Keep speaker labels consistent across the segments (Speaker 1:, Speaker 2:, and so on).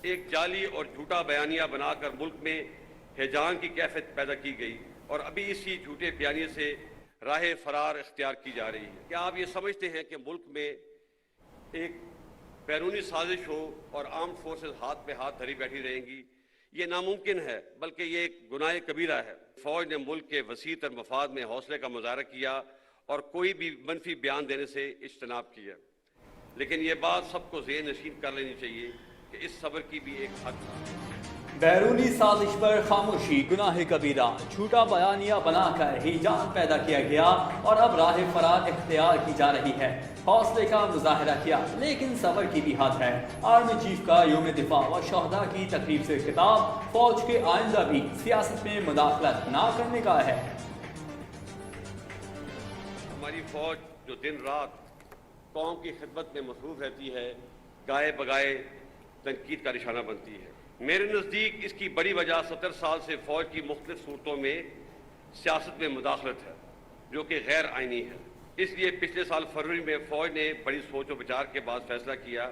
Speaker 1: ایک جعلی اور جھوٹا بیانیہ بنا کر ملک میں ہیجان کی کیفیت پیدا کی گئی اور ابھی اسی جھوٹے بیانیے سے راہ فرار اختیار کی جا رہی ہے۔ کیا آپ یہ سمجھتے ہیں کہ ملک میں ایک بیرونی سازش ہو اور آرمڈ فورسز ہاتھ پہ ہاتھ دھری بیٹھی رہیں گی؟ یہ ناممکن ہے، بلکہ یہ ایک گناہ کبیرہ ہے۔ فوج نے ملک کے وسیع تر مفاد میں حوصلے کا مظاہرہ کیا اور کوئی بھی منفی بیان دینے سے اجتناب کیا، لیکن یہ بات سب کو ذہن نشین کر لینی چاہیے کہ اس صبر کی بھی ایک حد ہے۔
Speaker 2: بیرونی سازش پر خاموشی گناہ کبیرہ، جھوٹا بیانیہ بنا کر ہیجان پیدا کیا گیا اور اب راہ فرار اختیار کی جا رہی ہے۔ حوصلے کا مظاہرہ کیا، لیکن صبر کی بھی حد ہے۔ آرمی چیف کا یوم دفاع و شہداء کی تقریب سے خطاب، فوج کے آئندہ بھی سیاست میں مداخلت نہ کرنے کا ہے۔
Speaker 1: ہماری فوج جو دن رات قوم کی خدمت میں مصروف رہتی ہے، گائے بگائے تنقید کا نشانہ بنتی ہے۔ میرے نزدیک اس کی بڑی وجہ 70 سال سے فوج کی مختلف صورتوں میں سیاست میں مداخلت ہے، جو کہ غیر آئینی ہے۔ اس لیے پچھلے سال فروری میں فوج نے بڑی سوچ و بچار کے بعد فیصلہ کیا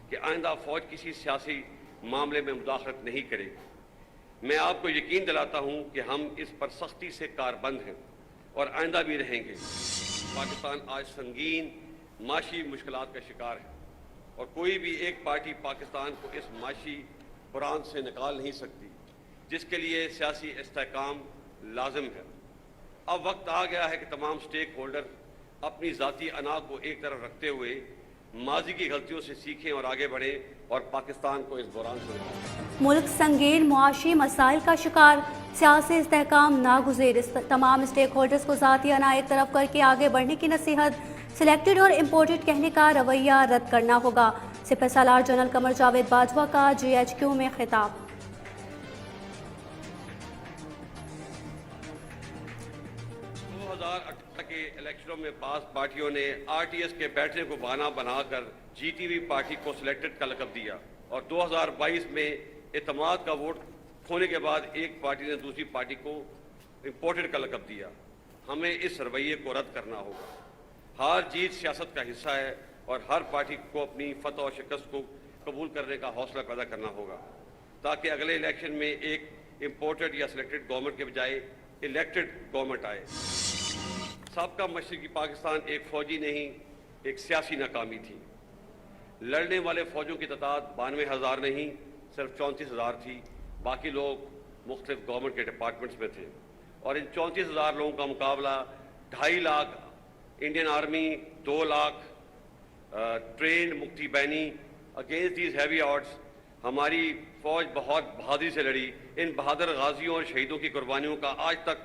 Speaker 1: کہ آئندہ فوج کسی سیاسی معاملے میں مداخلت نہیں کرے گی۔ میں آپ کو یقین دلاتا ہوں کہ ہم اس پر سختی سے کاربند ہیں اور آئندہ بھی رہیں گے۔ پاکستان آج سنگین معاشی مشکلات کا شکار ہے اور کوئی بھی ایک پارٹی پاکستان کو اس معاشی بحران سے نکال نہیں سکتی، جس کے لیے سیاسی استحکام لازم ہے۔ اب وقت آ گیا ہے کہ تمام سٹیک ہولڈر اپنی ذاتی انا کو ایک طرف رکھتے ہوئے ماضی کی غلطیوں سے سیکھیں اور آگے بڑھیں اور پاکستان کو اس بحران سے نکالیں۔
Speaker 3: ملک سنگین معاشی مسائل کا شکار، سیاسی استحکام ناگزیر، تمام اسٹیک ہولڈرز کو ذاتی انا ایک طرف کر کے آگے بڑھنے کی نصیحت، سلیکٹڈ اور امپورٹڈ کہنے کا رویہ رد کرنا ہوگا۔ سپہ سالار جنرل قمر جاوید باجوہ کا GHQ میں خطاب۔
Speaker 1: 2018 کے الیکشنوں میں بعض پارٹیوں نے RTS کے بیٹھنے کو بہانہ بنا کر GTV پارٹی کو سلیکٹڈ کا لقب دیا اور 2022 میں اعتماد کا ووٹ کھونے کے بعد ایک پارٹی نے دوسری پارٹی کو امپورٹڈ کا لقب دیا۔ ہمیں اس رویے کو رد کرنا ہوگا۔ ہار جیت سیاست کا حصہ ہے اور ہر پارٹی کو اپنی فتح و شکست کو قبول کرنے کا حوصلہ پیدا کرنا ہوگا تاکہ اگلے الیکشن میں ایک امپورٹڈ یا سلیکٹڈ گورنمنٹ کے بجائے الیکٹڈ گورنمنٹ آئے۔ سابقہ مشرقی پاکستان ایک فوجی نہیں، ایک سیاسی ناکامی تھی۔ لڑنے والے فوجوں کی تعداد 92,000 نہیں، صرف 34,000 تھی۔ باقی لوگ مختلف گورنمنٹ کے ڈپارٹمنٹس میں تھے اور ان 34,000 لوگوں کا مقابلہ 2.5 lakh Indian army, 2 lakh trained Mukti Bahini. Against these heavy odds ہماری فوج بہت بہادری سے لڑی۔ ان بہادر غازیوں اور شہیدوں کی قربانیوں کا آج تک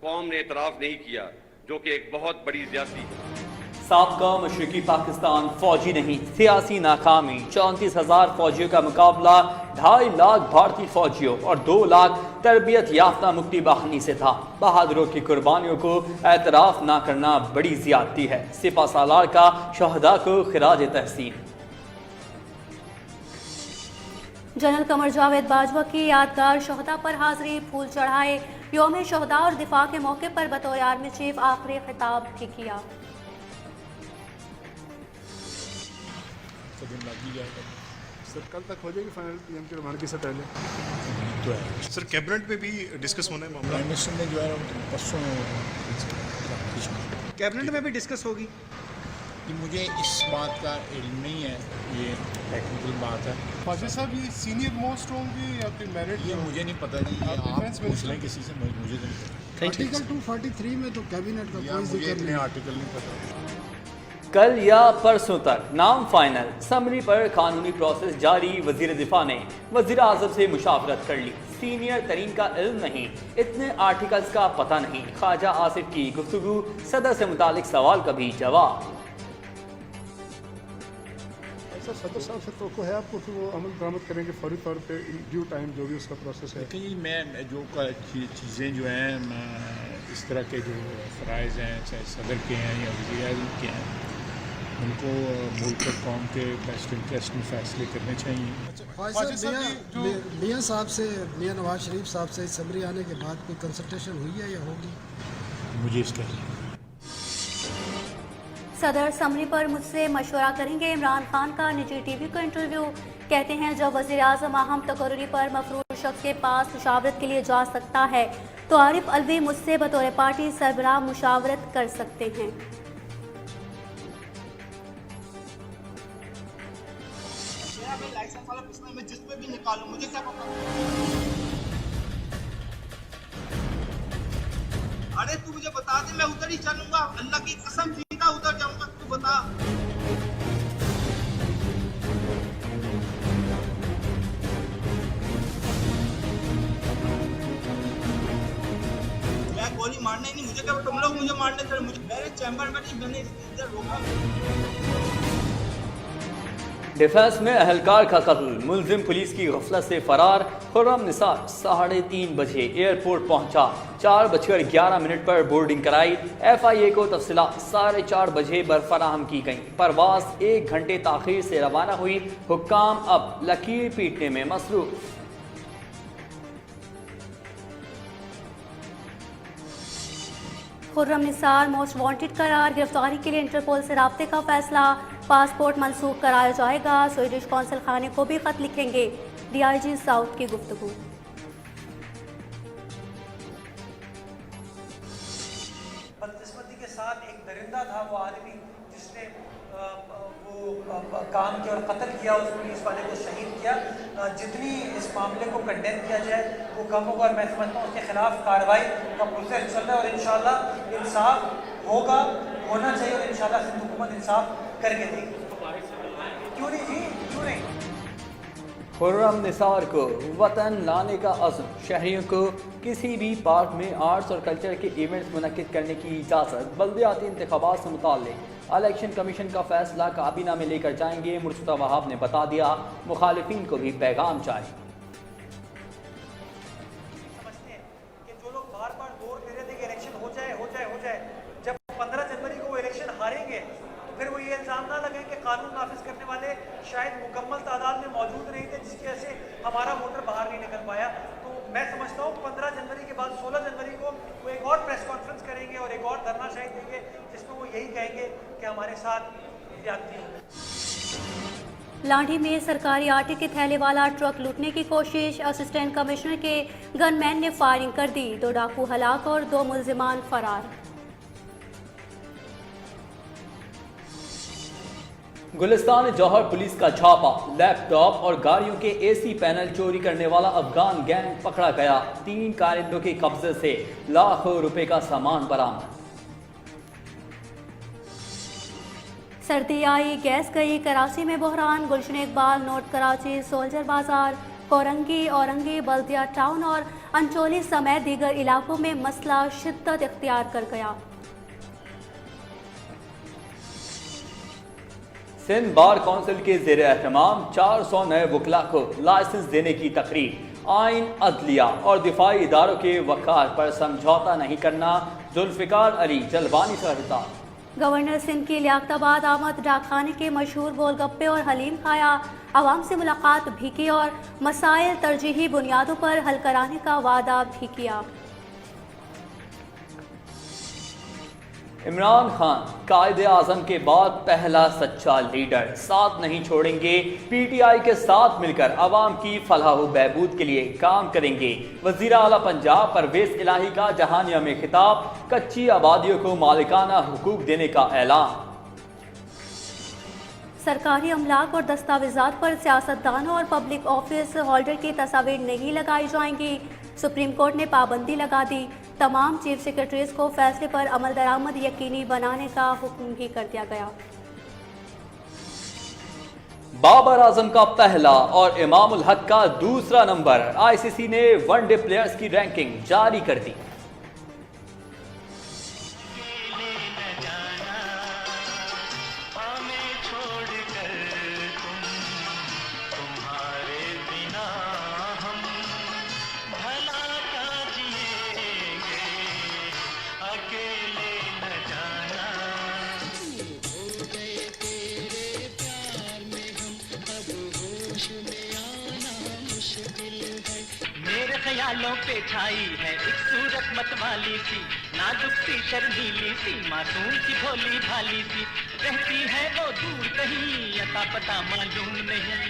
Speaker 1: قوم نے اعتراف نہیں کیا، جو کہ ایک بہت بڑی زیادتی ہے۔
Speaker 2: سابقہ مشرقی پاکستان فوجی نہیں، سیاسی ناکامی، 34,000 فوجیوں کا مقابلہ 2.5 لاکھ بھارتی فوجیوں اور 2 لاکھ تربیت یافتہ مکتی باہنی سے تھا۔ بہادروں کی قربانیوں کو اعتراف نہ کرنا بڑی زیادتی ہے۔ سپہ سالار کا شہداء کو خراج تحسین۔
Speaker 3: جنرل قمر جاوید باجوہ کی یادگار شہداء پر حاضری، پھول چڑھائے۔ یوم شہداء اور دفاع کے موقع پر بطور آرمی چیف آخری خطاب بھی کیا۔
Speaker 4: سر کل تک ہو جائے گی فائنل PM کے روانگی سے پہلے؟ تو ہے سر کیبنٹ میں بھی ڈسکس ہونا ہے معاملہ؟ پرائم منسٹر نے جو ہے پرسوں
Speaker 5: کیبنٹ میں بھی ڈسکس ہوگی؟
Speaker 4: مجھے اس بات کا علم نہیں ہے، یہ ٹیکنیکل بات ہے۔
Speaker 6: فاضل صاحب یہ سینئر موسٹ ہوں گے یا پھر میرٹ؟
Speaker 4: یہ مجھے نہیں پتہ جی، آپ پوچھ لیں کسی سے، مجھے تو نہیں پتہ۔
Speaker 6: آرٹیکل 243 میں تو کیبنٹ کا کوئی
Speaker 4: مجھے
Speaker 6: ذکر
Speaker 4: اتنے
Speaker 6: نہیں۔
Speaker 4: آرٹیکل نہیں پتہ۔
Speaker 2: کل یا پرسوں تک نام فائنل، سمری پر قانونی پروسیس جاری۔ وزیر دفاع نے وزیر اعظم سے مشاورت کر لی، سینئر ترین کا علم نہیں، اتنے آرٹیکلز کا پتہ نہیں۔ خواجہ آصف کی گفتگو، صدر سے متعلق سوال کا بھی جواب۔
Speaker 6: ایسا صدر صاحب سے توقع ہے آپ کو کہ وہ عمل درآمد کریں گے فوری طور پہ ڈیو ٹائم، جو بھی اس کا پروسیس ہے؟
Speaker 4: لیکن میں جو چیزیں جو ہیں اس طرح کے جو فرائض ہیں، چاہے صدر کے ہیں یا وزیر اعظم کے ہیں، ان کو ملک اور قوم کے بیسٹ انٹرسٹ میں فیصلے کرنے چاہیے۔
Speaker 6: میاں صاحب سے، میاں نواز شریف صاحب سے اسمبلی آنے کے بعد کوئی کنسلٹیشن ہوئی ہے یا ہوگی؟
Speaker 4: مجھے اس کا
Speaker 3: صدر اسمبلی پر مجھ سے مشورہ کریں گے، عمران خان کا نجی TV کو انٹرویو۔ کہتے ہیں جب وزیر اعظم اہم تقرری پر مفروض شخص کے پاس مشاورت کے لیے جا سکتا ہے تو عارف الوی مجھ سے بطور پارٹی سربراہ مشاورت کر سکتے ہیں۔
Speaker 5: جس پہ بھی نکالوں مجھے کیا پتا؟ ارے تو مجھے بتا دے، میں ادھر ہی چلوں گا، اللہ کی قسم سیدھا ادھر جاؤں گا، تو بتا۔ میں گولی مارنا ہی نہیں، مجھے کیا تم لوگ مجھے مارنے چلے، مجھے میرے چیمبر میں نہیں، میں نے ادھر روکا۔
Speaker 2: ڈیفنس میں اہلکار کا قتل، ملزم پولیس کی غفلت سے فرار۔ خرم نثار 3:30 بجے ایئرپورٹ پہنچا، 4:11 پر بورڈنگ کرائی۔ FIA کو تفصیلات 4:30 بجے فراہم کی گئیں۔ پرواز 1 گھنٹے تاخیر سے روانہ ہوئی۔ حکام اب لکیر پیٹنے میں مصروف۔
Speaker 3: خرم نثار موسٹ وانٹڈ قرار، گرفتاری کے لیے انٹرپول سے رابطے کا فیصلہ، پاسپورٹ منسوخ کرایا جائے گا، سویڈش قونصل خانے کو بھی خط لکھیں گے، DIG ساؤتھ کی گفتگو۔
Speaker 7: بدقسمتی کے ساتھ ایک درندہ تھا وہ آدمی جس نے وہ کام کیا اور قتل کیا، اس پولیس والے کو شہید کیا۔ جتنی اس معاملے کو کنڈیم کیا جائے وہ کم ہوگا، اور میں سمجھتا ہوں اس کے خلاف کارروائی کا پروسیس چل رہا ہے، اور انشاءاللہ انصاف ہوگا، ہونا چاہیے، اور انشاءاللہ سندھ حکومت انصاف کر کے دے گی۔ کیوں نہیں جی، کیوں نہیں؟
Speaker 2: خرم نثار کو وطن لانے کا عزم، شہریوں کو کسی بھی پارک میں آرٹس اور کلچر کے ایونٹس منعقد کرنے کی اجازت، بلدیاتی انتخابات سے متعلق الیکشن کمیشن کا فیصلہ کابینہ میں لے کر جائیں گے، مرتضی وہاب نے بتا دیا، مخالفین کو بھی پیغام جاری۔
Speaker 7: سمجھتے ہیں کہ جو لوگ بار بار زور دے رہے تھے کہ الیکشن ہو جائے ہو جائے ہو جائے، جب 15 جنوری کو وہ الیکشن ہاریں گے تو پھر وہ یہ الزام نہ لگائیں کہ قانون نافذ کرنے والے شاید مکمل تعداد میں موجود نہیں تھے، جس کی وجہ سے ہمارا ووٹر باہر نہیں نکل پایا۔ تو میں سمجھتا ہوں 15 جنوری کے بعد 16 جنوری کو وہ ایک اور پریس کانفرنس کریں گے اور ایک اور دھرنا شاید دیں گے، جس میں وہ یہی کہیں گے کہ ہمارے ساتھ زیادتی ہو۔
Speaker 3: لانڈھی میں سرکاری آٹے کے تھیلے والا ٹرک لوٹنے کی کوشش، اسسٹنٹ کمشنر کے گن مین نے فائرنگ کر دی، 2 ڈاکو ہلاک اور 2 ملزمان فرار۔
Speaker 2: گلستان جوہر پولیس کا چھاپا، لیپ ٹاپ اور گاڑیوں کے AC پینل چوری کرنے والا افغان گینگ پکڑا گیا، 3 کارندوں کے قبضے سے لاکھوں روپے کا سامان برآمد۔
Speaker 3: سردی آئی گیس گئی، کراچی میں بحران، گلشن اقبال، نورتھ کراچی، سولجر بازار، کورنگی، اورنگی، بلدیہ ٹاؤن اور انچولی سمیت دیگر علاقوں میں مسئلہ شدت اختیار کر گیا۔
Speaker 2: سندھ بار کونسل کے زیر اہتمام 400 نئے وکلاء کو لائسنس دینے کی تقریب، آئین، عدلیہ اور دفاعی اداروں کے وقار پر سمجھوتہ نہیں کرنا، ذوالفقار علی جلوانی سے خطاب۔
Speaker 3: گورنر سندھ کی لیاقت آباد آمد، ڈاک خانے کے مشہور گول گپے اور حلیم کھایا، عوام سے ملاقات بھی کی اور مسائل ترجیحی بنیادوں پر حل کرانے کا وعدہ بھی کیا۔
Speaker 2: عمران خان قائد اعظم کے بعد پہلا سچا لیڈر، ساتھ نہیں چھوڑیں گے، PTI کے ساتھ مل کر عوام کی فلاح و بہبود کے لیے کام کریں گے۔ وزیر اعلیٰ پنجاب پرویز الہی کا جہانیہ میں خطاب، کچی آبادیوں کو مالکانہ حقوق دینے کا اعلان۔
Speaker 3: سرکاری املاک اور دستاویزات پر سیاستدانوں اور پبلک آفس ہولڈر کی تصاویر نہیں لگائی جائیں گی، سپریم کورٹ نے پابندی لگا دی، تمام چیف سیکرٹریز کو فیصلے پر عمل درآمد یقینی بنانے کا حکم بھی کر دیا گیا۔
Speaker 2: بابر اعظم کا پہلا اور امام الحق کا دوسرا نمبر، ICC نے ون ڈے پلیئرز کی رینکنگ جاری کر دی۔
Speaker 8: خیالوں پہ چھائی ہے ایک صورت مت والی سی، نازک سی شرمیلی سی، معصوم سی بھولی بھالی سی، رہتی ہے وہ دور کہیں، عطا پتہ معلوم نہیں۔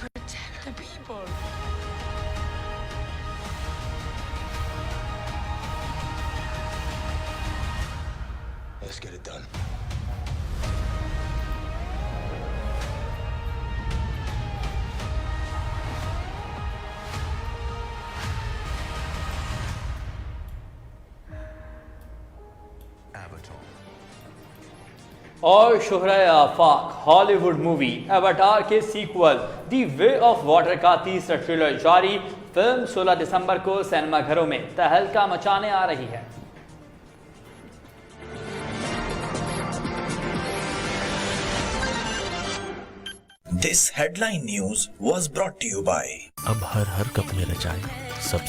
Speaker 9: Protect the people.
Speaker 10: Let's get it done.
Speaker 2: اور شہرۂ آفاق ہالی ووڈ مووی ایواٹار کے SQL the way of water کا تیسرا ٹریلر جاری۔ فلم 16 دسمبر کو سینما گھروں میں تہلکہ مچانے آ رہی ہے۔
Speaker 11: This headline news was brought to you by
Speaker 12: اب ہر کپڑے رچائے سب